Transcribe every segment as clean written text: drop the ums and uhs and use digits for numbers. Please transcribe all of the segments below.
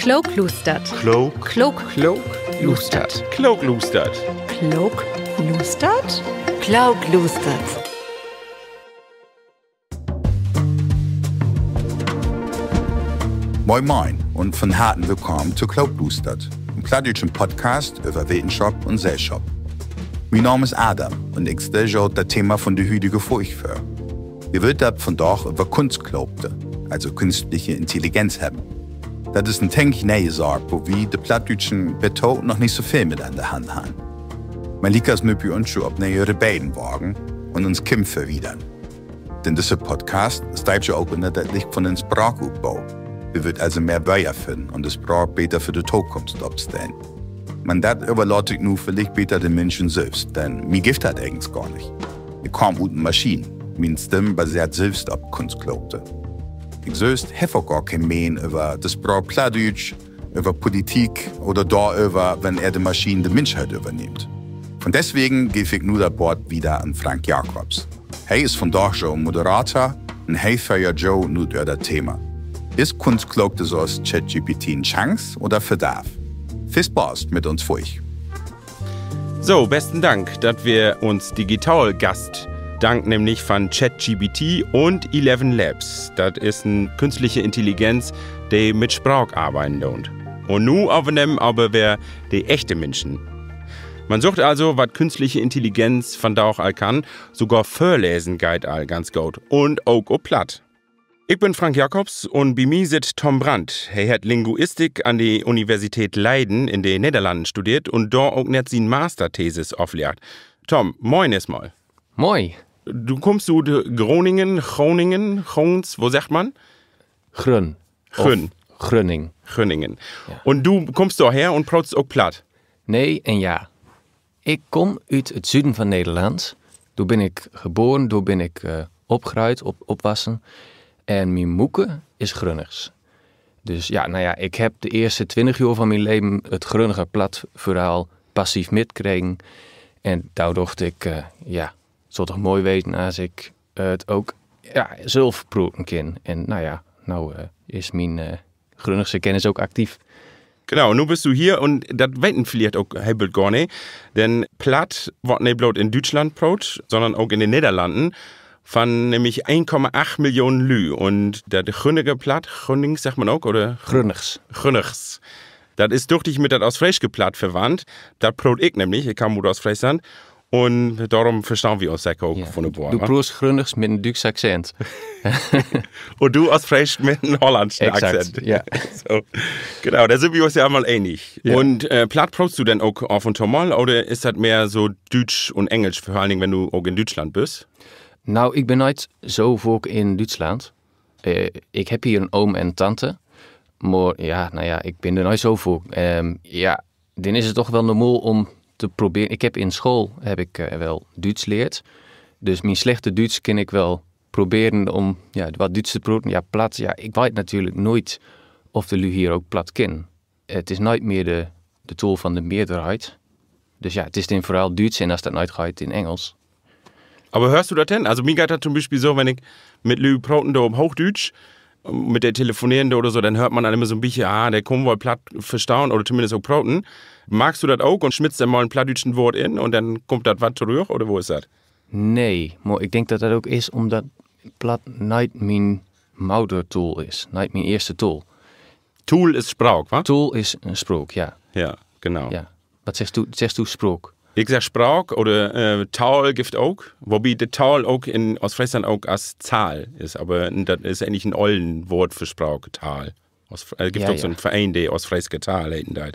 Klookloestert. Klookloestert. Klookloestert. Klookloestert? Klookloestert. Moin Moin und von harten Willkommen zu Klookloestert, einem plattdeutschen Podcast über Wissenschaft und Gesellschaft. Mein Name ist Adam und ich stelle euch das Thema von der heutigen Folge vor. Wir wollen das von Tag über Kunstklaupte, also künstliche Intelligenz haben. Das ist ein tänklich neue Sache, wo wir die plattdeutschen Beton noch nicht so viel mit an der Hand haben. Man liegt als mit uns schon auf nähere beiden wagen und uns kämpfen wieder. Denn dieser Podcast steigt ja auch unter das Licht von einem Sprachaufbau. Wir wird also mehr Wörter finden und das Sprach besser für die Zukunft abstellen. Man das überlässt ich nur vielleicht besser den Menschen selbst, denn mir gibt das eigentlich gar nicht. Ich komme aus einer Maschine, meine Stimme basiert selbst auf Kunstklaupte. Ich selbst habe auch gar kein Mehren über das Sprach Plattdeutsch, über Politik oder darüber, wenn die Maschine die Menschheit übernimmt. Von deswegen gebe ich nur das Wort wieder an Frank Jacobs. Er ist von da schon Moderator und er feiert Joe nur über das Thema. Ist Kunstklaupte so als ChatGPT eine Chance oder Verdarf? Viel Spaß mit uns für euch. So, besten Dank, dass wir uns digital Gast dank nämlich von ChatGPT und 11 Labs. Das ist eine künstliche Intelligenz, die mit Sprache arbeiten tut. Und nun aufnehmen aber wer die echte Menschen. Man sucht also, was künstliche Intelligenz von da auch all kann, sogar vorlesen geht all ganz gut und auch platt. Ich bin Frank Jacobs und bei mir sitzt Tom Brandt. Er hat Linguistik an der Universität Leiden in den Niederlanden studiert und da auch nicht seine Masterthesis auflehrt. Tom, moin erstmal. Moin. Du kommst zu Groningen, Gronings, wo sagt man? Grün. Gröning. Groningen. Ja. Und du kommst daher und praatst auch platt? Nee en ja. Ik kom uit het zuiden van Nederland. Daar ben ik geboren, daar ben ik opgegroeid, opwassen. En mijn moeke is Grunners. Dus ja, ik heb de eerste 20 jaar van mijn leven het Grunniger plat verhaal passief metgekregen. En daar dacht ik, het zou toch mooi weten als ik het ook zelf proeven kan. En nou is mijn Grunnerse kennis ook actief. Genau, nun bist du hier und das weiten vielleicht auch hebelt gar nicht, denn platt wird nicht bloß in Deutschland praat, sondern auch in den Niederlanden von nämlich 1,8 Millionen Lü und das Grünnige platt, Grünnings sagt man auch, oder? Grünners. Das ist durch dich mit das aus Friesche platt verwandt, das praat ich nämlich, ich komme aus Friesland und darum verstehen wir uns auch von der Bohr. Du praatst Grunners mit einem Duitse Akzent. Und du aus Frisch mit einem holländischen Akzent. Ja. So. Genau, da sind wir uns ja mal ähnlich. Ja. Und platt praatst du denn auch auf und zu mal oder ist das mehr so Deutsch und Englisch, vor allen Dingen, wenn du auch in Deutschland bist? Nou, ik ben nooit zo vaak in Duitsland. Ik heb hier een oom en tante. Maar ik ben er nooit zo vaak. Dan is het toch wel normaal om te proberen. Ik heb in school wel Duits geleerd. Dus mijn slechte Duits kan ik wel proberen om wat Duits te praten. Ja, plat. Ja, ik weet natuurlijk nooit of de lui hier ook plat kennen. Het is nooit meer de taal van de meerderheid. Dus ja, het is dan vooral Duits en als dat nooit gaat in Engels. Aber hörst du das denn? Also mir geht das zum Beispiel so, wenn ich mit Lü praten da um Hochdeutsch, mit der Telefonierende oder so, dann hört man dann immer so ein bisschen, der kann wohl platt verstauen oder zumindest auch praten. Magst du das auch und schmitzt dann mal ein plattdeutschen Wort in und dann kommt das was zurück oder wo ist das? Nee, maar ik denk dat dat ook is omdat plat niet mijn moedertaal is. Niet mijn eerste taal. Tool ist Spraak, wa? Taal is een spraak, ja. Ja, genau. Ja. Wat zegt u spraak? Ich sag Spraak oder Taal gibt auch, wobei der Taal auch aus Friesland auch als Zahl ist, aber das ist eigentlich ein ollen Wort für Spraak, Taal. Es gibt auch so einen Verein, der aus Friesland Taal hätten da.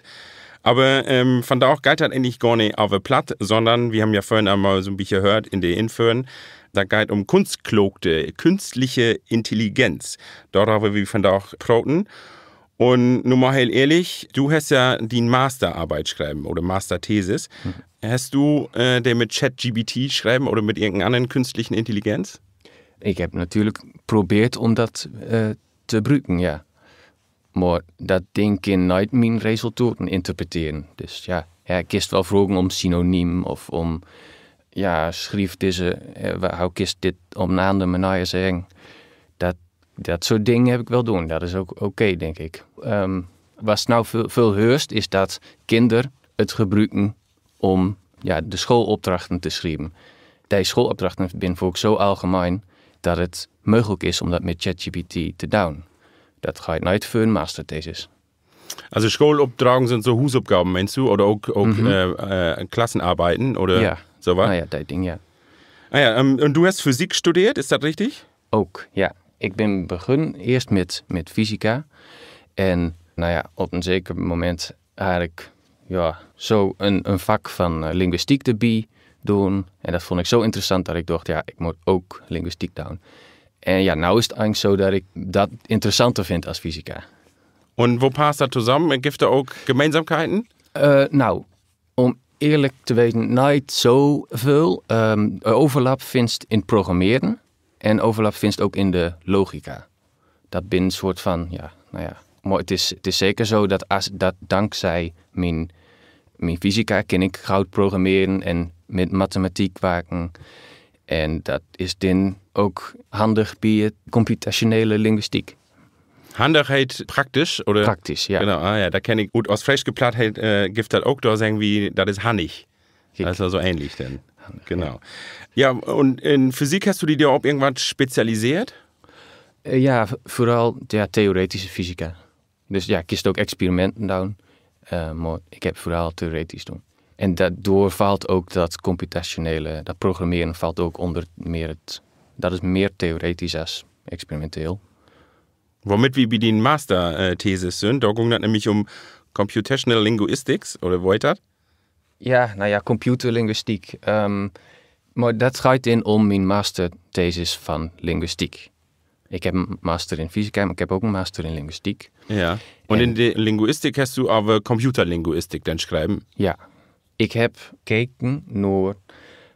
Aber von da auch geht das eigentlich gar nicht auf platt, sondern wir haben ja vorhin einmal so ein bisschen gehört in den Inführen, da geht um Kunstklaupte, künstliche Intelligenz. Darüber wir von da auch praten. Und nun mal heel ehrlich, du hast ja die Masterarbeit schreiben oder Masterthesis. Hast du der mit ChatGPT schreiben oder mit irgendeiner anderen künstlichen Intelligenz? Ik heb natuurlijk geprobeerd om dat te gebruiken, ja. Maar dat ding kan nooit mijn resultaten interpreteren. Dus ik kiest wel vragen om synoniem of om, schrijf deze, hoe kiest dit op een andere manier zeggen. Dat soort dingen heb ik wel doen. Dat is ook oké, denk ik. wat nou veel heerst, is dat kinderen het gebruiken om de schoolopdrachten te schrijven. Die schoolopdrachten zijn voor zo algemeen dat het mogelijk is om dat met ChatGPT te doen. Dat ga je nooit voor een masterthesis. Also Schulopdragen sind so Hausaufgaben, meinst du? Oder auch Klassenarbeiten oder sowas? Nou ja, dat ding, ja. Ah ja, und du hast Physik studiert, ist das richtig? Ook, ja. Ik ben begonnen eerst met fysica. En op een zeker moment had ik zo een vak van linguïstiek erbij doen. En dat vond ik zo interessant dat ik dacht, ik moet ook linguïstiek doen. En nou is het eigenlijk zo dat ik dat interessanter vind als fysica. Und wo passt das zusammen? Gibt es da auch Gemeinsamkeiten? Om eerlijk te weten, niet zoveel. Overlap vindt in het programmeren en overlap vindt ook in de logica. Dat ben een soort van, maar het is zeker zo dat dankzij mijn fysica kan ik goud programmeren en met mathematiek werken. En dat is dan ook handig bij het computationele linguïstiek. Handigheid praktisch, oder? Praktisch, ja. Genau, da kenne ich gut. Aus Freshgeplattheit gibt das auch da sagen, wie, das ist handig. Das ist also ähnlich dann. Handig, genau. Ja, und in Physik hast du dir auch irgendwas spezialisiert? Ja, vooral theoretische fysica. Dus ik kies ook experimenten doen, maar ik heb vooral theoretisch doen. En daardoor valt ook dat computationele, dat programmeren valt ook onder meer dat is meer theoretisch als experimenteel. Womit wir bei den Master-Thesis sind, da ging das nämlich Computational Linguistics, oder wo ist das? Ja, computerlinguïstiek. Maar dat gaat in om mijn masterthesis van linguïstiek. Ik heb een master in fysica, maar ik heb ook een master in linguïstiek. Ja, und in de Linguistik hast du aber Computerlinguistik dann schreiben? Ja, ik heb gekeken naar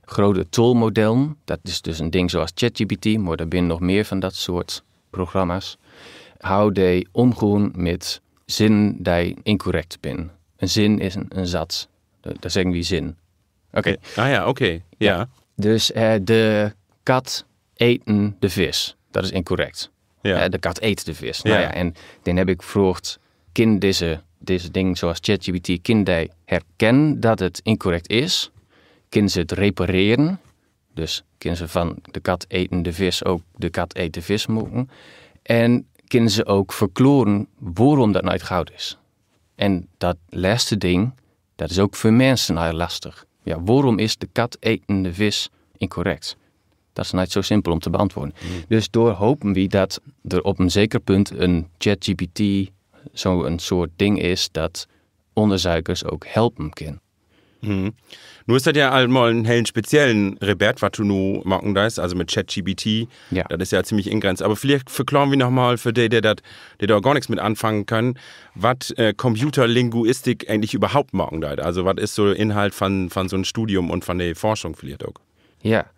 grote tolmodellen. Dat is dus een ding zoals ChatGPT, maar er zijn nog meer van dat soort programma's. Hoe die omgaan met zinnen die incorrect zijn. Een zin is een zats. Daar zeggen we zin. Oké. Ah ja, oké. Ja. Dus de kat eten de vis. Dat is incorrect. Ja. De kat eet de vis. Ja. En dan heb ik gevraagd, kan deze ding zoals ChatGPT, kan die herkennen dat het incorrect is? Kunnen ze het repareren? Dus kunnen ze van de kat eten de vis ook de kat eet de vis maken? En kunnen ze ook verklaren waarom dat nooit goud is? En dat laatste ding, dat is ook voor mensen heel lastig. Ja, waarom is de kat eten de vis incorrect? Dat is niet zo simpel om te beantwoorden. Dus door hopen we dat er op een zeker punt een ChatGPT zo'n soort ding is dat onderzoekers ook helpen kunnen. Nu ist das ja einmal einen hellen speziellen Rebert, was du nu machen da ist, also mit ChatGPT. Ja. Das ist ja ziemlich ingrenzt. Aber vielleicht verklaren wir nochmal für die da gar nichts mit anfangen können, was Computerlinguistik eigentlich überhaupt machen da. Also was ist so der Inhalt von so einem Studium und von der Forschung vielleicht auch? Ja,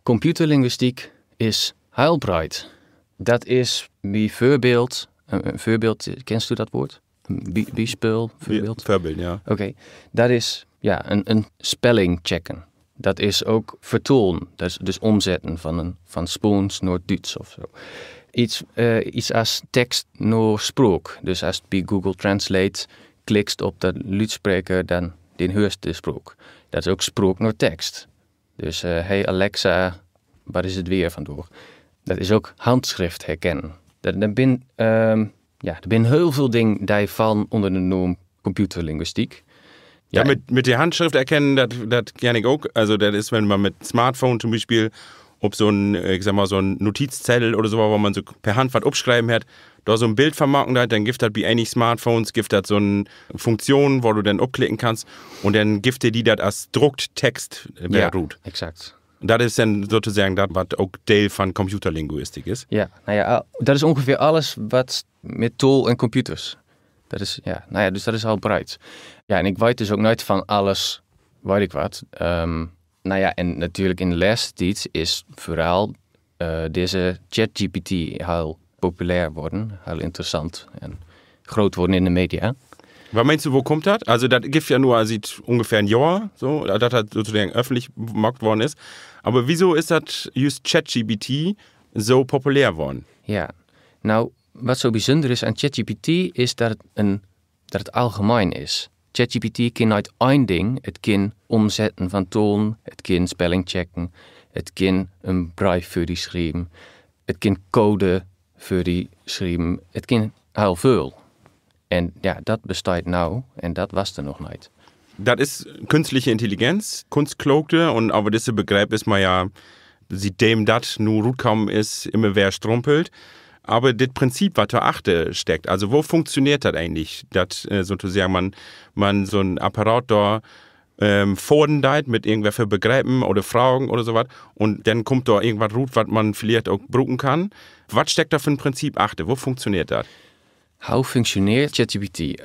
computerlinguïstiek is heel breed. Dat is bijvoorbeeld, een voorbeeld, kent u dat woord? Bijspel, voorbeeld? Voorbeeld, ja. Oké, dat is een spelling checken. Dat is ook vertalen, dat is dus omzetten van Spaans naar Duits of zo. Iets als tekst naar sprook. Dus als je bij Google Translate klikt op de luidspreker, dan hoort de sprook. Dat is ook sprook naar tekst. Dus hey Alexa, waar is het weer vandoor? Dat is ook handschrift herkennen. Er zijn heel veel dingen die vallen onder de noem computerlinguïstiek. Ja, mit der Handschrift erkennen, das kann ich auch. Also das ist, wenn man mit Smartphone zum Beispiel ob so ein Notizzettel oder so, wo man so per Hand was abschreiben hat, da so ein Bild vermarkten hat, dann gibt das bei einigen Smartphones, gibt das so eine Funktion, wo du dann abklicken kannst und dann gibt dir die das als Drucktext root. Exact. Dat is dan sozusagen dat wat ook deel van computerlinguïstiek is. Ja, dat is ongeveer alles wat met taal en computers. Dat is, dus dat is al breed. Ja, en ik weet dus ook nooit van alles, weet ik wat. En natuurlijk in de laatste tijd is vooral deze ChatGPT heel populair worden, heel interessant en groot worden in de media. Was meinst du, wo kommt das? Also das gibt ja nur seit ungefähr ein Jahr, so, dass das sozusagen öffentlich gemacht worden ist. Aber wieso ist das just ChatGPT so populär worden? Ja, nou, wat zo bijzonder is aan ChatGPT is dat het een dat het algemeen is. ChatGPT kan uit één ding, het kan omzetten van toon, het kan spelling checken, het kan een brief voor die schrijven, het kan code voor die schrijven, het kan heel veel. En ja, dat bestaat nou en dat was er nog niet. Dat is künstliche Intelligenz, Kunstklokte, und aber dieser Begriff ist man ja, seitdem das nur rutkommen ist, immer wer strumpelt. Aber das Prinzip, was dahinter steckt, also wo funktioniert das eigentlich? Das sozusagen man so ein Apparat da vordendeit mit irgendwelchen Begriffen oder Fragen oder sowas und dann kommt da irgendwas rut, was man vielleicht auch brauchen kann. Was steckt da für ein Prinzip achter? Wo funktioniert das? Hoe functioneert ChatGPT?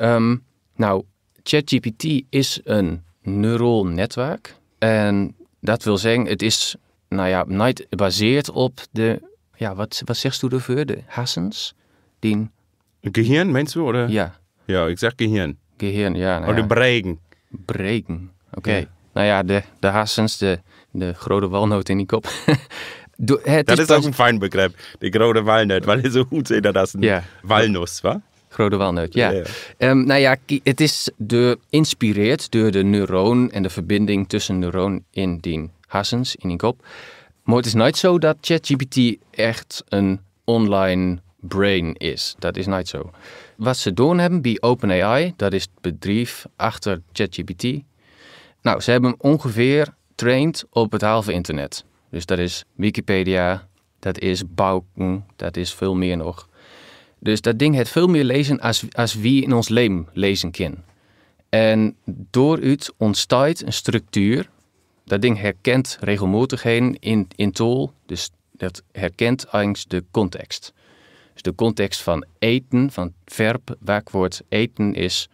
Nou, ChatGPT is een neuraal netwerk. En dat wil zeggen, het is niet gebaseerd op de... Ja, wat zegt u ervoor? De hersens? Die... Gehirn, meinst du? Oder? Ja. Ja, ik zeg Gehirn. Gehirn, ja. Oder Bregen. Bregen, oké. Ja. Nou ja, de hersens, de grote walnoot in die kop. Dat is ook een fijn begrip. De grote walnoot, weil je zo goed zei dat is een walnuss, wa? Grote walnoot, ja. Ja. Het is geïnspireerd door de neuron en de verbinding tussen neuron in die hersens, in die kop. Maar het is niet zo dat ChatGPT echt een online brain is. Dat is niet zo. Wat ze doen hebben bij OpenAI, dat is het bedrijf achter ChatGPT. Nou, ze hebben hem ongeveer trained op het halve internet. Dus dat is Wikipedia, dat is Bauken, dat is veel meer nog. Dus dat ding heeft veel meer lezen als wie in ons leven lezen kan. En dooruit ontstaat een structuur. Dat ding herkent regelmatigheden in taal. Dus dat herkent eigenlijk de context. Dus de context van eten, van het verb, werkwoord eten is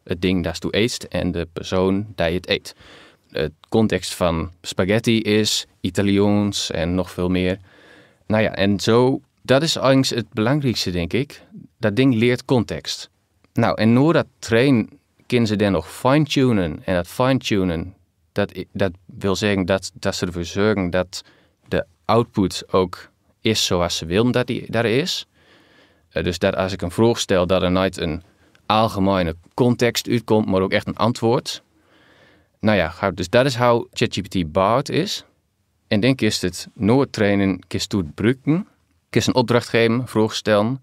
het ding dat je eet en de persoon die het eet. Het context van spaghetti is Italiaans en nog veel meer. Nou ja, en zo, dat is eigenlijk het belangrijkste, denk ik. Dat ding leert context. Nou, en door dat trainen kunnen ze dan nog fine-tunen. En dat fine-tunen, dat wil zeggen dat ze ervoor zorgen dat de output ook is zoals ze willen dat die daar is. Dus dat als ik een vraag stel, dat er niet een algemene context uitkomt, maar ook echt een antwoord. Nou ja, dus dat is hoe ChatGPT bouwd is. En dan is het nooit trainen, kies het gebruiken, kies een opdracht geven, vraag stellen.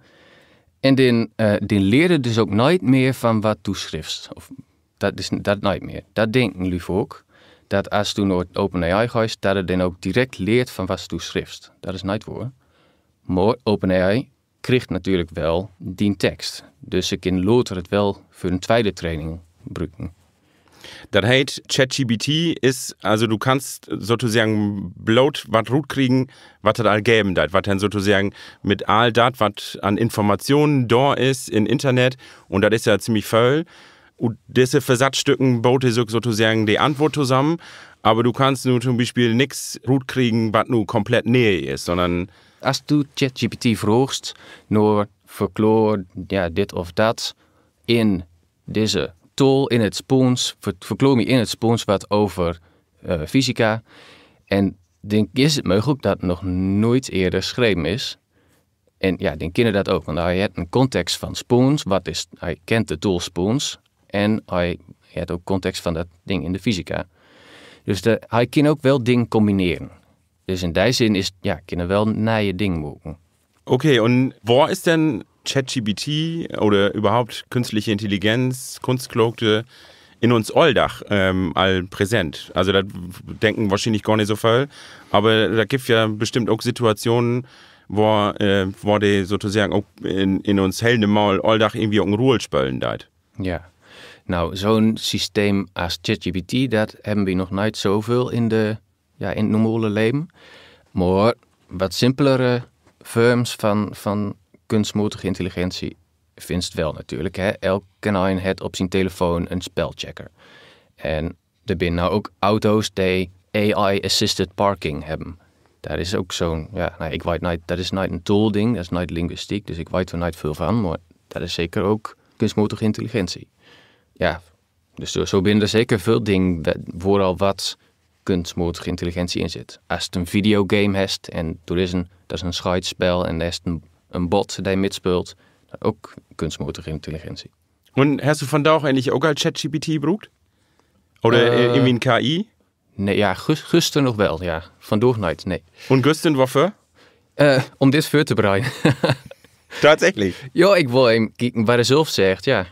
En dan leren dus ook nooit meer van wat toeschrift. Of dat is dat nooit meer. Dat denken jullie ook. Dat als je naar OpenAI gaat, dat het dan ook direct leert van wat toeschrift. Dat is niet waar. Maar OpenAI krijgt natuurlijk wel die tekst. Dus ze kunnen later het wel voor een tweede training gebruiken. Das heißt, ChatGPT ist, also du kannst sozusagen bloß was rutkriegen, was das all geben dat, was dann sozusagen mit all das, was an Informationen da ist im Internet, und das ist ja ziemlich voll, und diese Versatzstücken baut sozusagen die Antwort zusammen, aber du kannst nur zum Beispiel nichts rutkriegen, was nur komplett Nähe ist, sondern... Als du ChatGPT vraagt, nur verklaar dit of dat in deze tool, in het Spoons, verklaar me in het Spoons wat over fysica. En dan is het mogelijk dat het nog nooit eerder geschreven is. En ja, dan kennen dat ook, want hij heeft een context van Spoons, hij kent de tool Spoons en hij heeft ook context van dat ding in de fysica. Dus hij kan ook wel dingen combineren. Dus in die zin is, kunnen wel nieuwe dingen maken. Okay, und wo ist denn ChatGPT oder überhaupt künstliche Intelligenz, Kunstklokte in uns Alltag all präsent? Also da denken wahrscheinlich gar nicht so viel, aber da gibt ja bestimmt auch Situationen, wo die sozusagen auch in uns helemaal Alltag irgendwie eine Rolle spielen. Ja, nou zo'n systeem als ChatGPT, dat hebben we nog niet zoveel in het normale leven. Maar wat simpelere vorms van kunstmatige intelligentie vindt het wel natuurlijk. Hè? Elk kanaal heeft op zijn telefoon een spelchecker. En er zijn nou ook auto's die AI-assisted parking hebben. Daar is ook zo'n, ik weet niet, dat is niet een tool ding, dat is niet linguïstiek, dus ik weet er niet veel van, maar dat is zeker ook kunstmatige intelligentie. Ja, dus zo zijn er zeker veel dingen vooral wat kunstmatige intelligentie in zit. Als het een videogame heeft en dat is een scheidsspel en er is een bot die mitspeelt, ook kunstmatige intelligentie. Und hast du vandaag eigentlich ook al ChatGPT gebruikt? Oder in een KI? Nee, ja, gisteren nog wel, ja. Vandaag nooit, nee. Und gestern wofür? Om dit voor te bereiden. Tatsächlich? Ja, ik wil hem kijken wat hij zelf zegt, ja.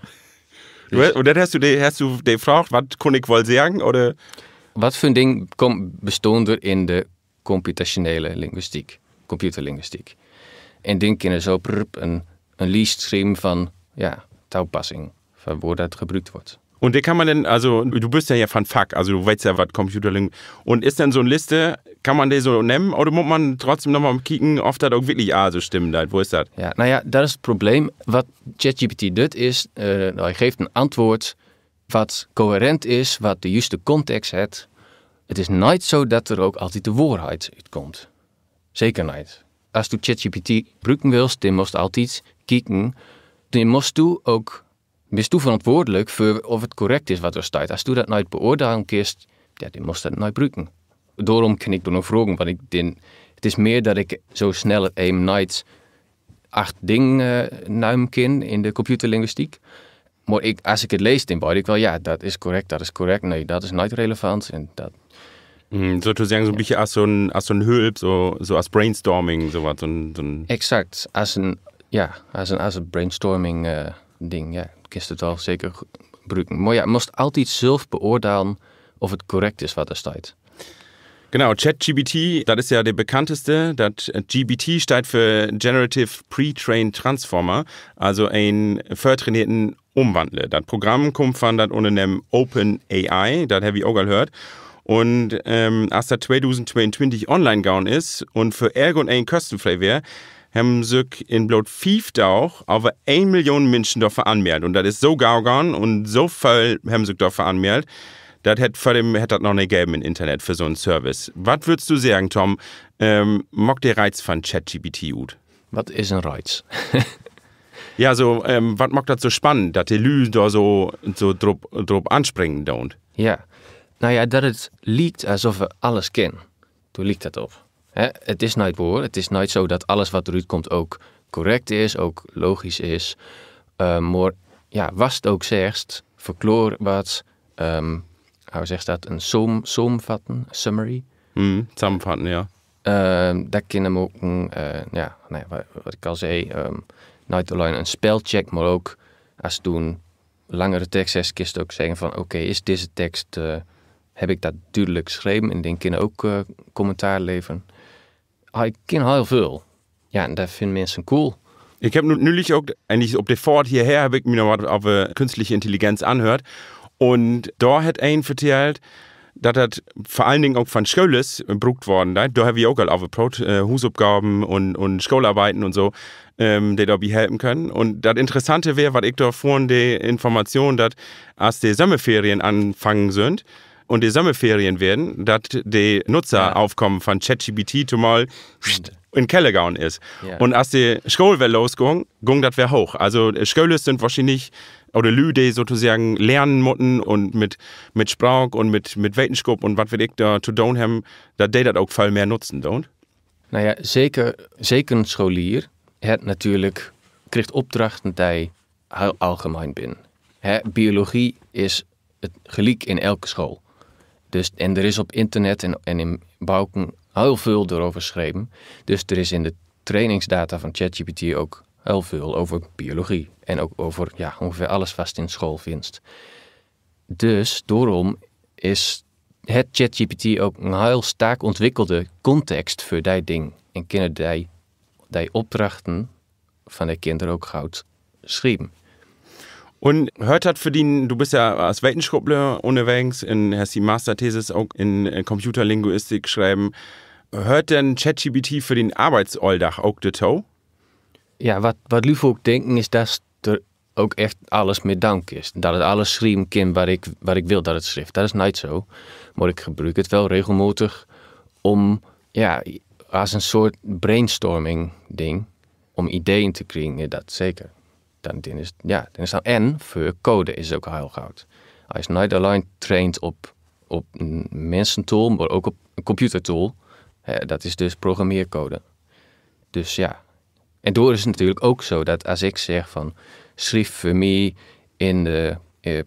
Und dann hast du die gefragt, was kon ik wel zeggen? Oder? Wat voor een ding bestond er in de computationele linguïstiek, computerlinguïstiek? En dan kunnen zo een lijst schrijven van taalpassing, van waar dat gebruikt wordt. Und die kann man denn, also du bist ja von Fach, also du weißt ja, was Computerling. Und ist denn so eine Liste, kann man die so nehmen oder muss man trotzdem nochmal kicken, ob das auch wirklich so stimmt? Wo ist das? Ja, nou ja, dat is het probleem. Wat ChatGPT doet is, hij geeft een antwoord wat coherent is, wat de juiste context heeft. Het is nooit zo dat er ook altijd de waarheid uitkomt. Zeker niet. Als je ChatGPT gebruiken wilt, dan moest altijd kijken. Dan moest je ook... Bist du verantwoordelijk voor of het correct is wat er staat? Als du dat nooit beoordelen kiest, ja, dan moest dat nooit gebruiken. Daarom kan ik er nog vragen, want het is meer dat ik zo snel het even nooit 8 dingen nemen kan in de computerlinguïstiek. Maar als ik het lees, dan weet ik wel, ja, dat is correct. Nee, dat is nooit relevant. En dat... Sozusagen so ein bisschen als so ein Hulp, so als Brainstorming, sowas. So ein Exact, als een brainstorming ding, ja. Kun je het wel zeker gebruiken. Maar ja, je moest altijd zelf beoordelen of het correct is wat er staat. Genau, ChatGPT, das ist ja der bekannteste. Das GPT steht für Generative Pre-Trained Transformer, also ein vertrainierten Umwandler. Das Programm kommt von das Unternehmen OpenAI, das habe ich auch gehört. Und als das 2022 online gegangen ist und für irgendein kostenfrei wäre, haben sich in bloß 5 Tagen over 1 Million Menschen dafür anmeldet. Und das ist so gauw gegangen und so viel haben sich dafür anmeldet, das hätte das noch nicht gegeben im Internet für so einen Service. Was würdest du sagen, Tom? Mag der Reiz von ChatGPT gut? Was ist ein Reiz? Ja, so, was macht das so spannend, dass die Leute da so drauf anspringen don't? Ja, nou ja, dat het lijkt alsof we alles kennen. Toen lijkt dat op. Het is nooit waar. Het is nooit zo dat alles wat eruit komt ook correct is, ook logisch is. Maar ja, was het ook zegt, verkloor wat, hoe zegt dat, een somvatten, summary. Samenvatten, ja. Dat kunnen we ook, wat ik al zei, niet alleen een spelcheck, maar ook als toen langere tekst is, kun je ook zeggen van oké, is deze tekst, heb ik dat duidelijk geschreven en dan kunnen ook commentaar leveren. Ik ken heel veel. Ja, en dat vinden mensen cool. Ich habe neulich auch, eigentlich auf der Fahrt hierher, habe ich mir noch was auf künstliche Intelligenz anhört. Und da hat ein vertellt, dass das vor allen Dingen auch von Schulen gebraucht worden ist. Da habe ich auch auf Hausaufgaben und Schularbeiten und so, die da helfen können. Und das Interessante wäre, was ich da vorhin die Information, dass als die Sommerferien anfangen sind, und die Sommerferien werden, dass die Nutzeraufkommen von ChatGPT zumal in den Keller gegangen ist. Ja. Und als die Schule losging, ging das wieder hoch. Also Schulen sind wahrscheinlich, oder Leute, die sozusagen lernen müssen und mit Sprache und mit Wetenschap und was wir da zu tun haben, dass die das auch viel mehr nutzen, don't? Nou ja, zeker een scholier krijgt opdrachten die heel algemeen zijn. Biologie is het gelijk in elke school. Dus, en er is op internet en in Bauken heel veel erover geschreven. Dus er is in de trainingsdata van ChatGPT ook heel veel over biologie. En ook over ongeveer alles wat je in school vindt. Dus daarom is het ChatGPT ook een heel sterk ontwikkelde context voor die ding. En kunnen die opdrachten van de kinderen ook goed schrijven. Und hört hat für den, du bist ja als Wissenschaftler unterwegs, hast die Masterthesis auch in Computerlinguistik geschrieben. Hört denn ChatGPT für den Arbeitsalltag auch dazu? Ja, wat Luv ook denken is dat er ook echt alles met dank is. Dat het alles schrijven kan wat ik wil dat het schrijft. Dat is niet zo. Maar ik gebruik het wel regelmatig om, als een soort brainstorming ding, om ideeën te krijgen, dat zeker. Dan is dat. En voor code is het ook heel goed. Hij is niet alleen traint op een mensentool, maar ook op een computertool. Dat is dus programmeercode. Dus ja. En door is het natuurlijk ook zo dat als ik zeg van schrijf voor mij in de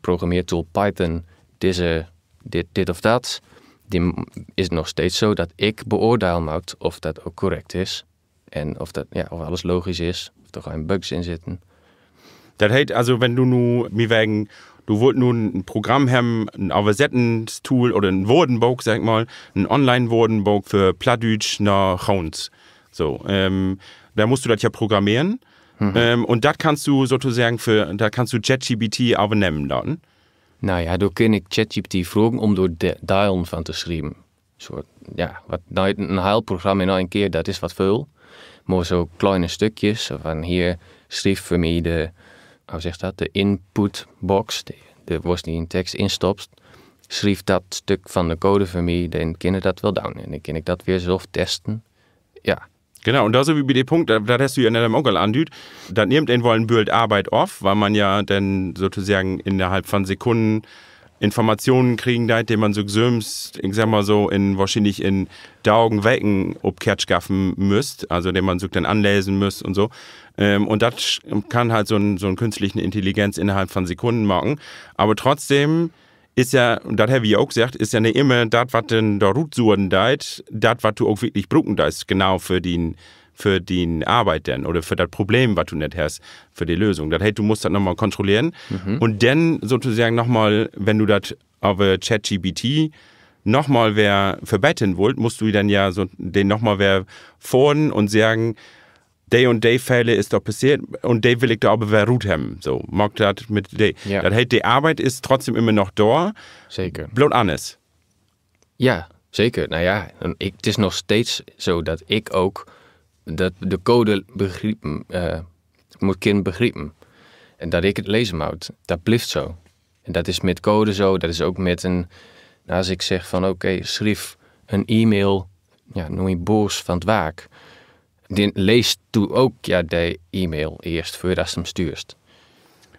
programmeertool Python dit of dat. Die is nog steeds zo dat ik beoordeel moet of dat ook correct is. En of alles logisch is, of er geen bugs in zitten. Dat heet also, wenn du nu, du wollt nun ein Programm haben, ein Übersetzungstool oder ein Woordenboek, sag ich mal, ein Online-Woordenboek für Plattdeutsch nach Hounds. So, da musst du das ja programmieren. Und das kannst du sozusagen da kannst du ChatGPT übernehmen dann. Nou ja, dan kan ik ChatGPT vragen om door dialen van te schrijven. Een heel programma in één keer, dat is wat veel. Maar zo kleine stukjes, van hier schrijf voor mij de inputbox, waar die een tekst instopt. Schrijf dat stuk van de code voor mij, dan kan ik dat wel doen. En dan kan ik dat weer zelf testen. Ja. Genau, und da so wie bei dem Punkt, da hast du ja in deinem Onkel andüht, dann nimmt ein Bild Arbeit auf, weil man ja dann sozusagen innerhalb von Sekunden Informationen kriegen da, die man so gesöms, ich sag mal so, wahrscheinlich in Daugen Wecken obkehrt schaffen müsst, also den man so dann anlesen müsst und so. Und das kann halt so einen künstlichen Intelligenz innerhalb von Sekunden machen. Aber trotzdem ist ja, das habe ich auch gesagt, ist ja nicht immer das, was denn da Rutsuren deit, das, was du auch wirklich brauchen deit, genau für die Arbeit denn oder für das Problem, was du nicht hast, für die Lösung. Das heißt, du musst das nochmal kontrollieren und dann sozusagen nochmal, wenn du das auf ChatGPT nochmal verbessern wollt, musst du dann ja so den nochmal vorn und sagen, die und die Fälle ist doch passiert und die will ich da aber wer Root haben. So, mag das mit die. Ja. Das heißt, die Arbeit ist trotzdem immer noch da. Zeker. Bloot anders. Ja, zeker. Nou ja, het is nog steeds zo dat ik ook de code moet kunnen begrijpen. En dat ik het lezen moet. Dat blijft zo. En dat is met code zo. Dat is ook met als ik zeg van oké, schrijf een e-mail, noem je boos van het waak. Dan leest du ook de e-mail eerst, voordat je hem stuurst.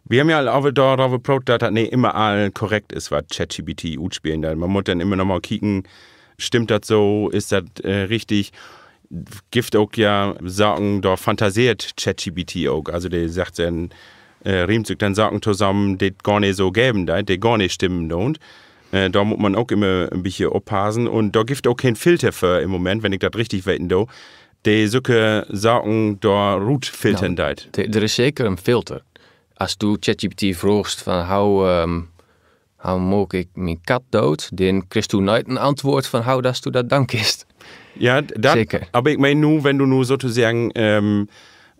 Wir haben ja auch darüber geprobt, dass das nicht immer all korrekt ist, was ChatGPT utspielen. Man muss dann immer noch mal kicken, stimmt das so, ist das richtig? Gibt auch ja Sachen, da fantasiert ChatGPT auch. Also der sagt dann, riemt sich dann Sachen zusammen, die gar nicht so geben, die gar nicht stimmen. Und da muss man auch immer ein bisschen aufpassen. Und da gibt auch kein Filter für im Moment, wenn ich das richtig wetten do. Die zulke zaken door roet filteren deit. Er is zeker een filter. Als du ChatGPT vraagt van hoe maak ik mijn kat dood, dan krijgt du nooit een antwoord van hoe dat du dat dan kist. Ja, dat, zeker. Aber ich meine nu, wenn du nu sozusagen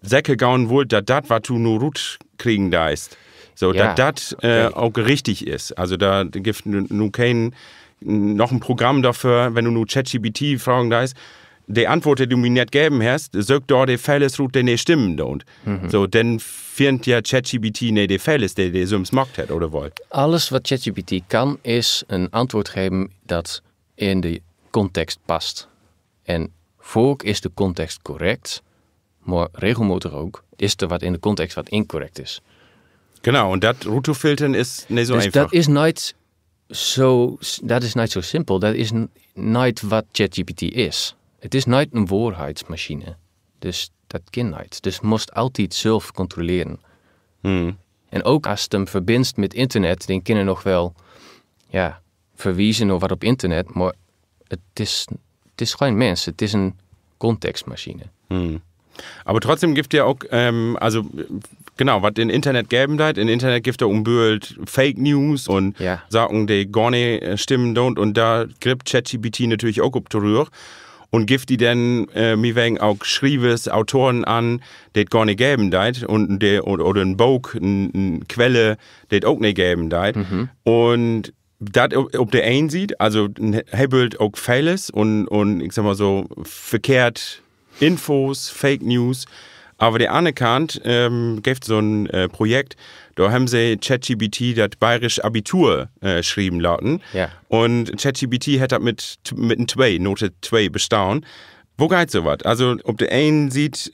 Säcke gauen wollt, dat was du nu roet kriegen da ist. So, ja, dat auch richtig ist. Also da gibt nu kein noch ein Programm dafür, wenn du nu ChatGPT fragen da ist. Die Antwort, die du mir nicht geben hast, sagt da die Fälle, die nicht stimmen. So, dann findet ja ChatGPT nicht die Fälle, die so gemacht hat, oder was? Alles wat ChatGPT kan, is een antwoord geven dat in de context past. En vaak is de context correct, maar regelmatig ook is er wat in de context wat incorrect is. Genau, und das Routefiltern ist nicht so dus einfach. Dat is niet zo simpel. Dat is niet wat ChatGPT is. Het is nooit een waarheidsmachine. Dus dat kan niet. Dus je moest altijd zelf controleren. En ook als je hem verbindt met internet, dan kun je nog wel verwijzen naar wat op internet. Maar het is geen mens. Het is een contextmachine. Aber trotzdem gibt ja auch, also genau, was in Internet geben hat, in Internet gibt es umbild Fake News und Sachen, die gar nicht stimmen und da gibt ChatGPT natürlich auch auf die Rühr. Und gibt die dann mir wegen auch Schriebes, Autoren an, die gar nicht geben deit und oder ein Buch, eine Quelle, die auch nicht geben deit. Und das, ob der einen sieht, also hebelt auch Fehles und ich sag mal so verkehrt Infos, Fake News. Aber der andere Kant gibt so ein Projekt, da haben sie ChatGPT das bayerische Abitur schreiben lassen. Ja. Und ChatGPT hat das mit einem 2, Note 2 bestanden. Wo geht sowas? Also, ob der eine sieht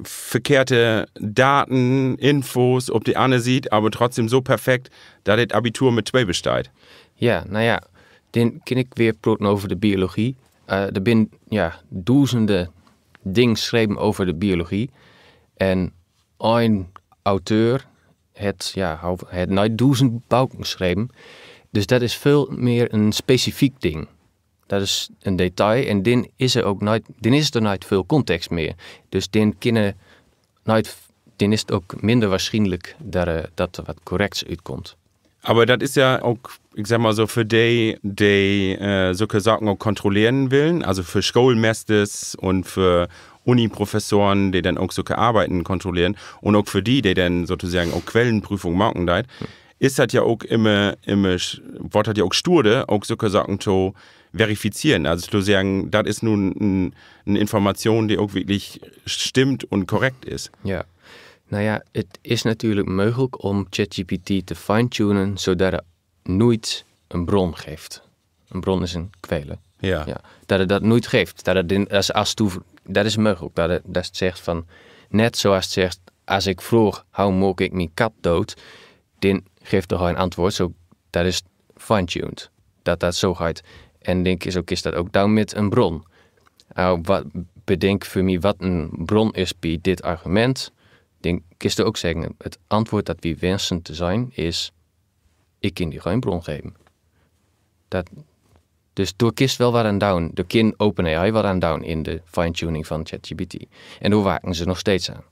verkehrte Daten, Infos, ob der andere sieht, aber trotzdem so perfekt, dass das Abitur mit 2 besteht. Ja, nou ja, dan kan ik weer praten over de biologie. Er zijn duizenden dingen geschreven over de biologie. En een auteur het nooit 1000 balken geschreven. Dus dat is veel meer een specifiek ding. Dat is een detail en dan is er nooit veel context meer. Dus dan is het ook minder waarschijnlijk dat er wat corrects uitkomt. Aber das ist ja auch, ich sag mal so, für die solche Sachen auch kontrollieren willen, also für Schoolmeesters und für Uni-Professoren, die dann auch solche Arbeiten kontrollieren und auch für die dann sozusagen auch Quellenprüfung machen, ist das ja auch immer wird das ja auch Sturde, auch solche Sachen zu verifizieren. Also zu sagen, das ist nun eine Information, die auch wirklich stimmt und korrekt ist. Ja. Nou ja, het is natuurlijk mogelijk om ChatGPT te fine-tunen zodat het nooit een bron geeft. Een bron is een kwelen. Ja. Dat het dat nooit geeft. Dat is mogelijk. Dat het zegt van, net zoals het zegt, als ik vroeg, hoe maak ik mijn kat dood? Dan geeft er gewoon een antwoord. Dat is fine-tuned. Dat zo gaat. En denk is dat ook dan met een bron. Bedenk voor mij wat een bron is bij dit argument. Dan kun je ook zeggen, het antwoord dat we wensen te zijn is, ik kan die geen bron geven. Dus door kiest wel wat aan down. Er kan OpenAI wat aan down in de fine-tuning van ChatGPT. En daar waken ze nog steeds aan.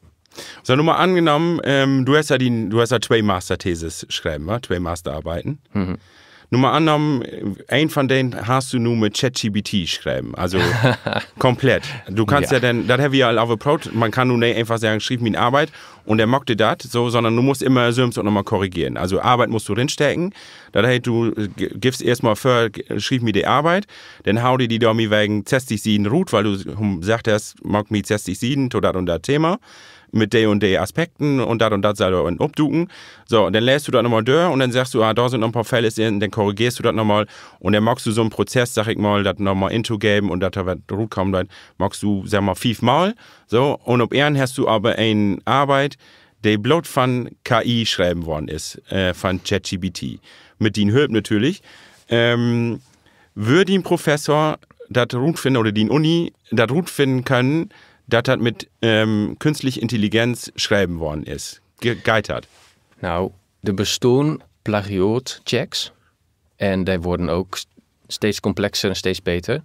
So, nur mal angenommen, du hast ja 2 Mastertheses schreiben, wa? 2 Masterarbeiten. Mhm. Nur mal angenommen, ein von denen hast du nur mit ChatGPT schreiben, also komplett. Du kannst ja dann, das haben wir ja alle approach, man kann nur nicht einfach sagen, schreib mir eine Arbeit und er mochte das, so, sondern du musst immer selbst und nochmal korrigieren. Also Arbeit musst du drinstecken, das heißt, du gibst erstmal für, schreib mir die Arbeit, dann hau die da mir wegen 67 Root, weil du sagt hast, mag mir 67 to dat und das Thema. Mit der und der Aspekten und das soll er abduken. So, und dann lässt du das nochmal durch und dann sagst du, da sind noch ein paar Fälle, dann korrigierst du das nochmal und dann magst du so einen Prozess, sag ich mal, das nochmal intogeben und dass da was rauskommt, dann magst du, sag mal, 5 Mal. So, und ob Ehren hast du aber eine Arbeit, die bloß von KI schreiben worden ist, von ChatGPT. Mit den Hilfe natürlich. Würde ein Professor das gut finden oder die Uni das gut finden können, dass das mit künstliche Intelligenz schreiben worden ist, geitert? Nou, er bestaan plagiaatchecks en die worden ook steeds complexer en steeds beter.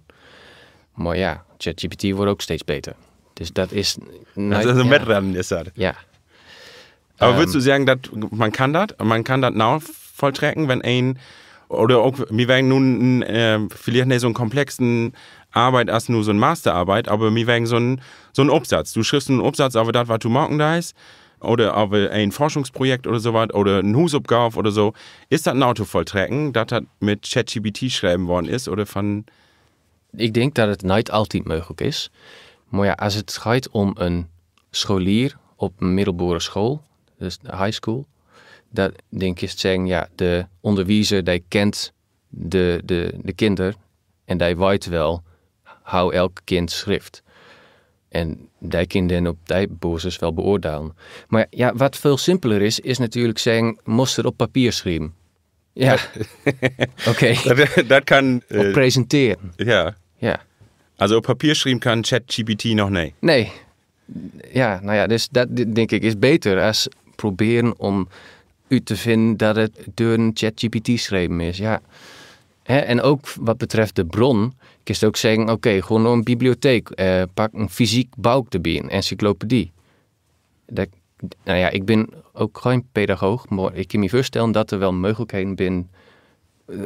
Maar ja, ChatGPT wordt ook steeds beter. Dus dat is... Dat is een wedrennen, is dat? Ja. Aber würdest du sagen, dass man kann das nachvolltrekken, wenn ein, oder auch, wir werden nun vielleicht nicht so einen komplexen Arbeit als nur so eine Masterarbeit, aber wir wegen so ein Absatz. Du schreibst einen Absatz über das, was du machen da ist, oder über ein Forschungsprojekt oder sowas, oder eine Hausaufgabe oder so. Ist das ein Auto volltrekken, dass das mit ChatGPT schreiben worden ist, oder von... Ik denk dat het niet altijd mogelijk is. Maar ja, als het gaat om een scholier op een middelbare school, dus de high school, dat denk ik zeggen, ja, de onderwijzer die kent de kinderen en die weet wel hoe elk kind schrift. En die kan dan op die basis wel beoordelen. Maar ja, wat veel simpeler is natuurlijk zeggen, moest er op papier schrijven. Ja, oké. Dat kan... Op presenteren. Ja. Ja. Also op papier schrijven kan ChatGPT nog niet? Nee. Ja, nou ja, dus dat denk ik is beter als proberen om uit te vinden dat het door een ChatGPT geschreven is. Ja. En ook wat betreft de bron, kun je ook zeggen, oké, gewoon naar een bibliotheek, pak een fysiek boek erbij, een encyclopedie. Nou ja, ik ben ook geen pedagoog, maar ik kan me voorstellen dat er wel mogelijkheden zijn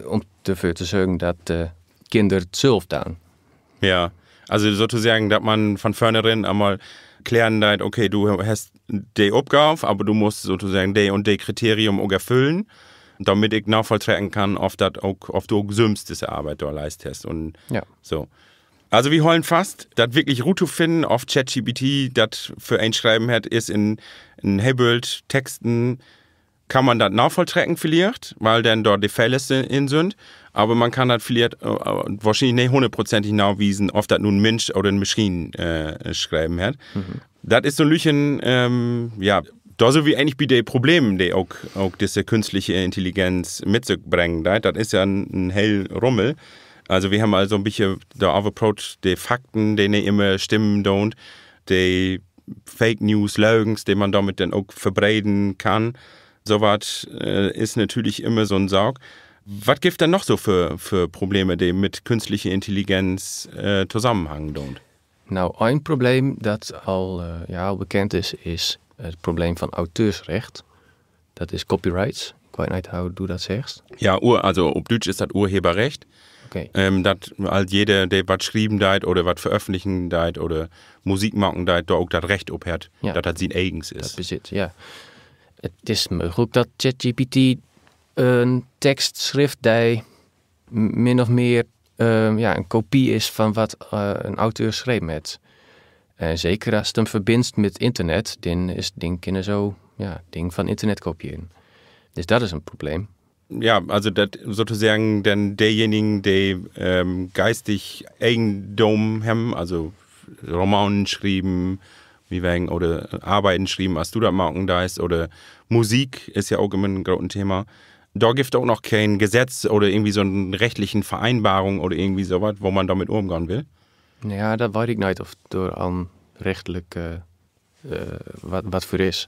om ervoor te zorgen dat kinderen het zelf doen. Ja, also sozusagen, dass man von vornherein einmal klären lässt, okay, du hast die Aufgabe, aber du musst sozusagen die und die Kriterium auch erfüllen, damit ich nachvollziehen kann, ob du auch sümmste Arbeit da leistest und ja. So. Also wir holen fast, dass wirklich gut zu finden auf ChatGPT, das für ein Schreiben hat, ist in Hebelt Texten, kann man das nachvollziehen vielleicht, weil dann dort die Fälle sind, aber man kann das vielleicht wahrscheinlich nicht 100% nachweisen, ob das nun ein Mensch oder eine Maschine schreiben hat. Mhm. Das ist so ein bisschen, ja, da so wie eigentlich bei den Problemen, die auch diese künstliche Intelligenz mit sich bringen, das ist ja ein hell Rummel. Also wir haben also ein bisschen da approach die Fakten, die nicht immer stimmen, die Fake News, Lügens, die man damit dann auch verbreiten kann. Sowas ist natürlich immer so ein Saug. Was gibt denn noch so für Probleme, die mit künstlicher Intelligenz zusammenhängen? Nou, een probleem dat al bekend is het probleem van auteursrecht. Dat is copyrights. Ik weet niet hoe du dat zegt. Ja, also op Deutsch ist das Urheberrecht. Okay. Dat als jeder, der was schreiben deit oder was veröffentlichen deit oder Musik machen deit, da auch das Recht op hat, dat das sein eigens ist. Dat bezit, ja. Het is mogelijk dat ChatGPT een tekst schrift die min of meer een kopie is van wat een auteur schreef met. Zeker als het hem verbindt met internet, dan kunnen zo ding van internet kopiëren. Dus dat is een probleem. Ja, also das sozusagen dann derjenigen, die geistig Eigentum haben, also Romanen schreiben, wie wegen, oder Arbeiten schreiben, als du das machen darfst, oder Musik ist ja auch immer ein großes Thema. Da gibt es auch noch kein Gesetz oder irgendwie so eine rechtliche Vereinbarung oder irgendwie sowas, wo man damit umgehen will. Ja, dat weet ik niet of er aan rechtelijk wat voor is.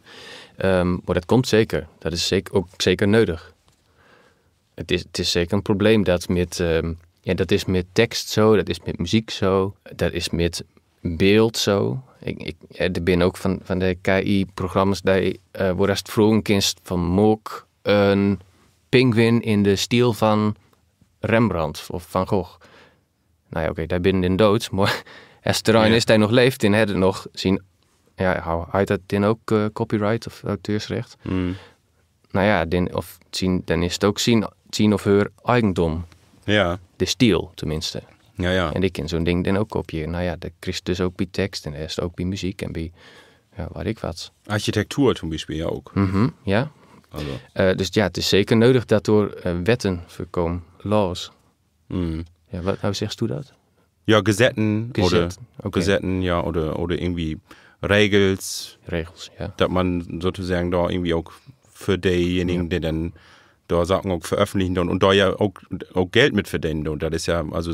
Maar dat komt zeker. Dat is ook zeker nodig. Het is zeker een probleem dat dat is met tekst zo, dat is met muziek zo, dat is met beeld zo. Ik ben ook van de KI-programma's die waar als het vroeger kinst van Mook een pinguïn in de stijl van Rembrandt of Van Gogh. Nou ja, oké, daar ben in dood, maar als het terrein is, die nog leeft, dan had het nog zien. Ja, hij dat dan ook copyright of auteursrecht. Nou ja, dan is het ook zien of haar eigendom. Ja. De stijl, tenminste. Ja. En ik kan zo'n ding dan ook kopiëren. Nou ja, dat krijg je dus ook bij tekst en dat is ook bij muziek en bij, weet ik wat. Architectuur zum Beispiel ja ook. Ja. Also. Dus ja, het is zeker nodig dat door wetten voorkomen, laws. Ja, hoe zegt u dat? Ja, Gesetzen. Oder okay. Gesetzen, ja, oder irgendwie Regels, ja. dass man sozusagen da irgendwie auch für diejenigen, die dann da Sachen auch veröffentlichen und da ja auch Geld mit verdienen. Und das ist ja also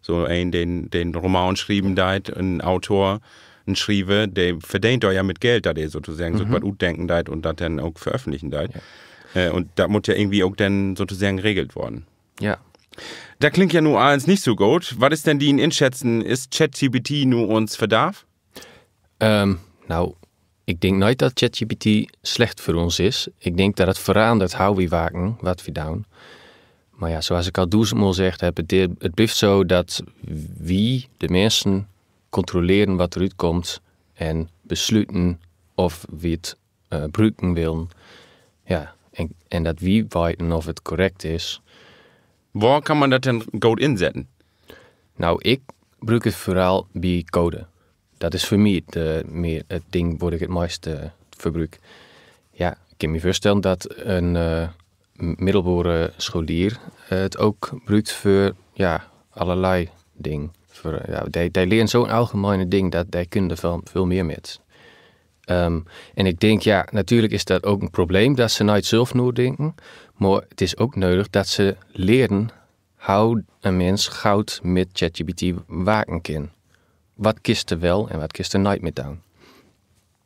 so ein den Roman schreiben deit, ein Autor, ein Schreiber, der verdient da ja mit Geld, da der sozusagen so was denken deit und das dann auch veröffentlichen deit. Ja. Und das muss ja irgendwie auch dann sozusagen geregelt worden. Ja. Da klingt ja nur alles nicht so gut. Was ist denn die in inschätzen? Ist ChatGPT nur uns verdarf? Nou, ik denk nooit dat ChatGPT slecht voor ons is. Ik denk dat het verandert hoe we waken, wat we doen. Maar ja, zoals ik al duizendmaal gezegd heb, het blijft zo dat wie, de mensen, controleren wat eruit komt en besluiten of we het gebruiken willen. Ja, en dat wie weten of het correct is. Waar kan man dat dan goed inzetten? Nou, ik gebruik het vooral bij code. Dat is voor mij het ding waar ik het meeste verbruik. Ja, ik kan me voorstellen dat een middelbare scholier het ook gebruikt voor allerlei dingen. Die leren zo'n algemene ding dat die kunnen er veel meer met. En ik denk, ja, natuurlijk is dat ook een probleem dat ze nooit zelf nadenken. Maar het is ook nodig dat ze leren hoe een mens goud met ChatGPT waken kan. Wat kist er wel en wat kist er niet mee doen.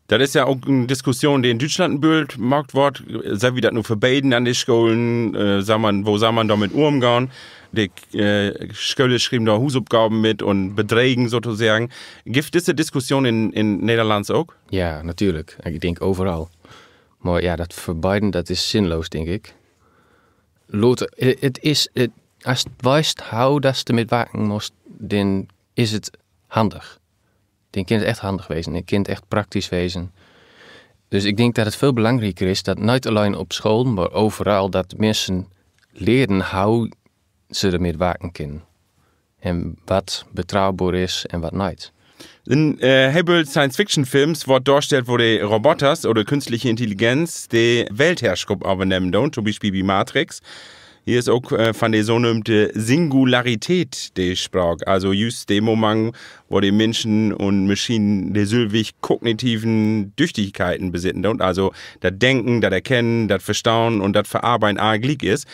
Das ist ja auch eine Diskussion, die in Deutschland Bild gemacht wird. Sei wie das nur verbieten an den Schulen, wo soll man damit umgehen? Die Schule schreiben da Hausaufgaben mit und Beträgen sozusagen. Gibt diese Diskussion in Nederlands ook? Ja, natuurlijk. Ik denk overal. Maar ja, dat verbieden, dat is zinloos, denk ik. Als het wijst hoe dat ze ermee waken moest, dan is het handig. Dan kan het echt handig wezen. Dan kan het echt praktisch wezen. Dus ik denk dat het veel belangrijker is dat niet alleen op school, maar overal dat mensen leren hoe ze ermee waken kunnen. En wat betrouwbaar is en wat niet. In heel Science-Fiction-Films wordt dargestellt, wo die Roboters oder künstliche Intelligenz die Weltherrschaft übernehmen, zum Beispiel wie Matrix. Hier ist auch von der sogenannten Singularität die Sprache. Also just dem Moment, wo die Menschen und Maschinen die sylwig kognitiven Tüchtigkeiten besitzen. Also das Denken, das Erkennen, das Verstauen und das Verarbeiten eigentlich ist.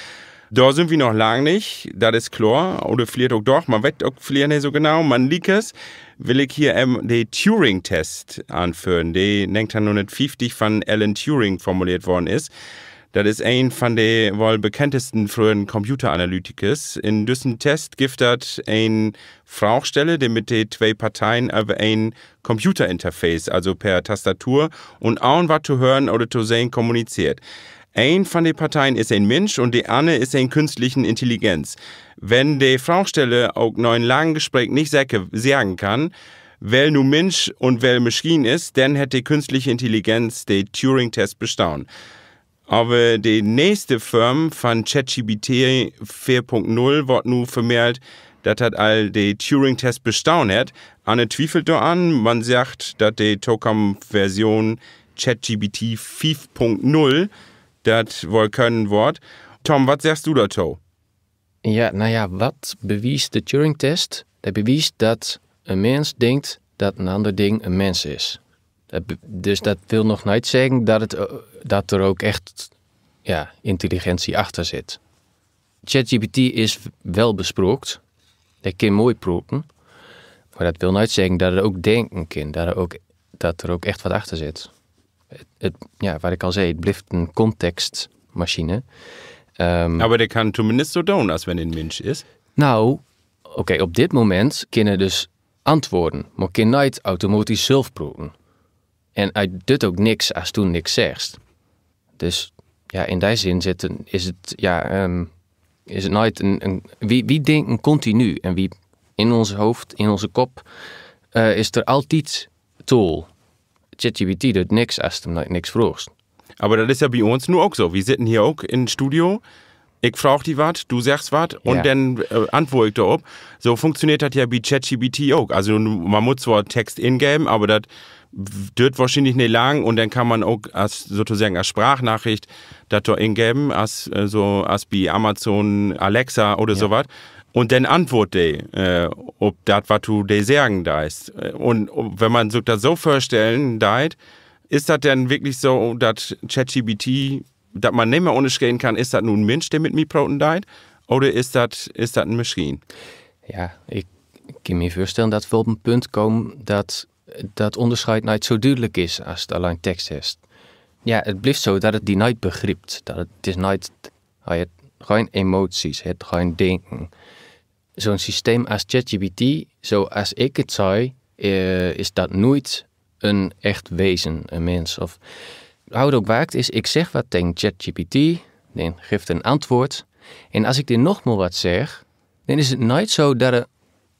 Da sind wir noch lange nicht, das ist klar. Oder vielleicht auch doch, man weiß auch vielleicht nicht so genau. Man liegt es, will ich hier den Turing-Test anführen, der 1950 von Alan Turing formuliert worden ist. Das ist ein von den wohl bekanntesten frühen Computeranalytikers. In diesem Test gibt es eine Fragestelle, die mit den zwei Parteien über ein Computerinterface, also per Tastatur, und auch was zu hören oder zu sehen kommuniziert. Ein von den Parteien ist ein Mensch und die andere ist eine künstliche Intelligenz. Wenn die Fragestelle auch noch in langen Gespräch nicht sagen kann, wer nun Mensch und wer Maschine ist, dann hätte die künstliche Intelligenz den Turing-Test bestanden. Aber die nächste Firma von ChatGPT 4.0 wird nun vermeldet, dass das all die Turing-Test bestanden hat. Anne zweifelt da an, man sagt, dass die Tocam-Version ChatGPT 5.0 das wohl können wird. Tom, was sagst du dazu? Ja, wat bewijst de Turing-test? Dat bewijst dat een mens denkt dat een ander ding een mens is. Dus dat wil nog niet zeggen dat er ook echt intelligentie achter zit. ChatGPT is wel besproken. Dat kan mooi praten. Maar dat wil niet zeggen dat het ook denken kan. Dat er ook echt wat achter zit. Wat ik al zei, het blijft een contextmachine. Aber der kann zumindest so doen als wenn een mens is. Nou, oké, op dit moment kunnen dus antwoorden, maar kan niet automatisch zelf praten. En hij doet ook niks als toen niks zegt. Dus ja, in die zin is het nooit wie denkt continu en wie in ons hoofd, in onze kop, is er altijd tool. ChatGPT doet niks als je niks vraagt. Aber das ist ja bei uns nur auch so. Wir sitzen hier auch im Studio. Ich frage dich was, du sagst was und dann antworte ich darauf. So funktioniert das ja bei ChatGPT auch. Also man muss zwar Text ingeben, aber das wird wahrscheinlich nicht lang und dann kann man auch sozusagen als Sprachnachricht das da ingeben, als bei Amazon Alexa oder sowas. Und dann antworte ob das, was du dir sagen darfst. Und wenn man sich das so vorstellen darf, ist das denn wirklich so, dass ChatGPT, dass man nicht mehr unterscheiden kann, ist das nun ein Mensch, der mit mir praten darf? Oder ist das eine Maschine? Ja, ik kan me voorstellen dat we op een punt komen dat onderscheid niet zo duidelijk is als het alleen tekst is. Ja, het blijft zo dat het die niet begrijpt. Dat het is niet, hij heeft geen emoties, het geen denken. Zo'n systeem als ChatGPT, zoals ik het zei, is dat nooit een echt wezen, een mens. Of hoe het ook werkt is, ik zeg wat tegen ChatGPT, dan geeft een antwoord. En als ik dan nog maar wat zeg, dan is het niet zo dat het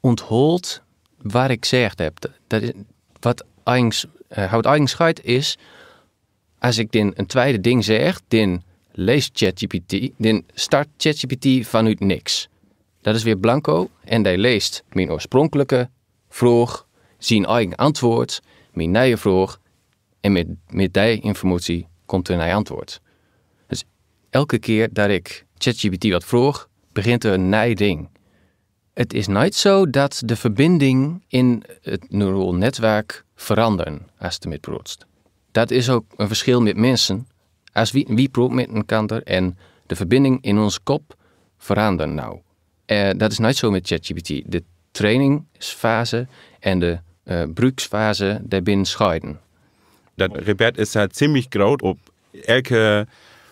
onthoudt waar ik gezegd heb. Dat is, wat eigenlijk schijt is, als ik dan een tweede ding zeg, dan leest ChatGPT, dan start ChatGPT vanuit niks. Dat is weer blanco en hij leest mijn oorspronkelijke vraag, zijn eigen antwoord, mijn nieuwe vraag en met die informatie komt er een antwoord. Dus elke keer dat ik ChatGPT wat vraag, begint er een nieuw ding. Het is niet zo dat de verbinding in het neuraal netwerk veranderen als het ermee praat. Dat is ook een verschil met mensen. Als wie praat met elkaar en de verbinding in onze kop veranderen nou. Dat is niet zo met ChatGPT. De trainingsfase en de bruiksfase daarbinnen scheiden. Das Rebet ist halt ziemlich groot op elke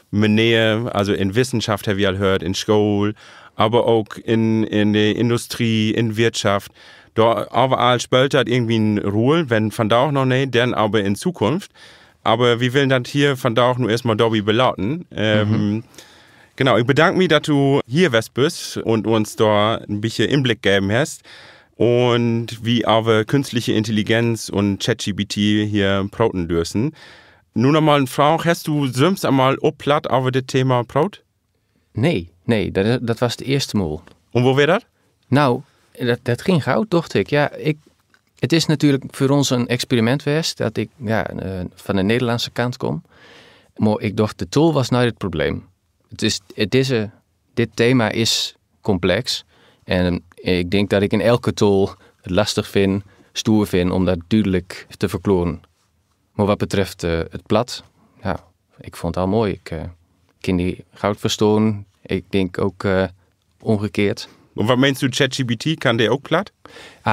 manier, also in Wissenschaft, wie ihr hört, in School, aber auch in der Industrie, in Wirtschaft. Da überall spielt das irgendwie eine Rolle, wenn von da auch noch nicht, dann aber in Zukunft. Aber wir wollen das hier von da auch nur erstmal dabei belauten. Genau, ich bedanke mich, dass du hier bist und uns da ein bisschen Einblick gegeben hast. Und wie aber künstliche Intelligenz und ChatGPT hier praten dürfen. Nun noch mal eine Frage, hast du sonst einmal opplatt over dit Thema praat? Nee, dat was de eerste maal. En hoe werd dat? Nou, dat ging gauw, dacht ik. Ja, het is natuurlijk voor ons een experiment geweest dat ik van de Nederlandse kant kom. Maar ik dacht, de tool was nooit het probleem. Dit thema is complex. En ik denk dat ik in elke tool het lastig vind, stoer vind om dat duidelijk te verklaren. Maar wat betreft het plat, ja, ik vond het al mooi. Ik kan die goud verstaan. Ik denk ook omgekeerd. En wat meenst u, ChatGPT, kan die ook plat?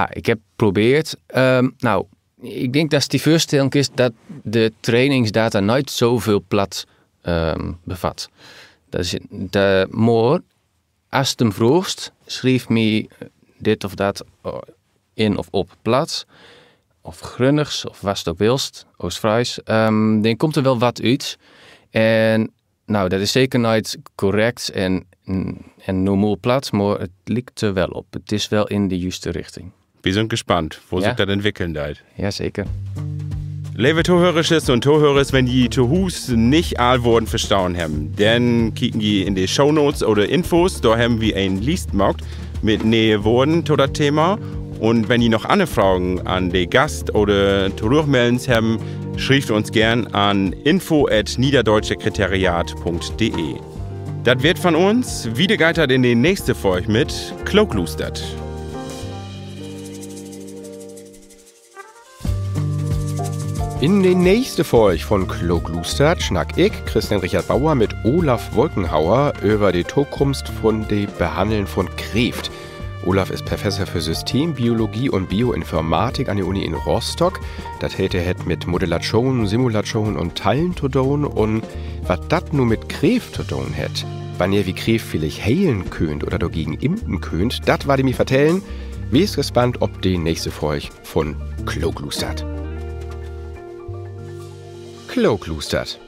Ik heb geprobeerd. Ik denk dat die voorstelling is dat de trainingsdata nooit zoveel plat bevat. Maar als je hem vroegst, schreef me dit of dat in of op plaats, of grunnigs, of wat je ook wilst, Oost-Fries, dan komt er wel wat uit. En nou, dat is zeker niet correct en normaal plat, maar het lijkt er wel op. Het is wel in de juiste richting. Wir sind gespannt, wo sich das entwickeln wird. Ja, zeker. Liebe Tohörerisches und Tohörers, wenn die Tohus nicht all worden verstauen haben, dann kicken die in die Shownotes oder Infos, da haben wir ein List gemacht mit Nähe worden zu das Thema. Und wenn die noch andere Fragen an den Gast oder Rückmeldungen haben, schreibt uns gern an info@niederdeutssekretariat.de. Das wird von uns. Wieder geitert in die nächste Folge mit Kloklustert. In der nächsten Folge von Kloklustert schnack ich, Christian Richard Bauer, mit Olaf Wolkenhauer über die Zukunft von der Behandeln von Kräft. Olaf ist Professor für Systembiologie und Bioinformatik an der Uni in Rostock. Das hält er mit Modellation, Simulation und Teilen zu tun. Und was das nur mit Kräft zu tun hat, wann ihr wie Kräft vielleicht heilen könnt oder dagegen impfen könnt, das war die mir vertellen. Wir ist gespannt, ob die nächste Folge von Kloklustert. Kloklustert.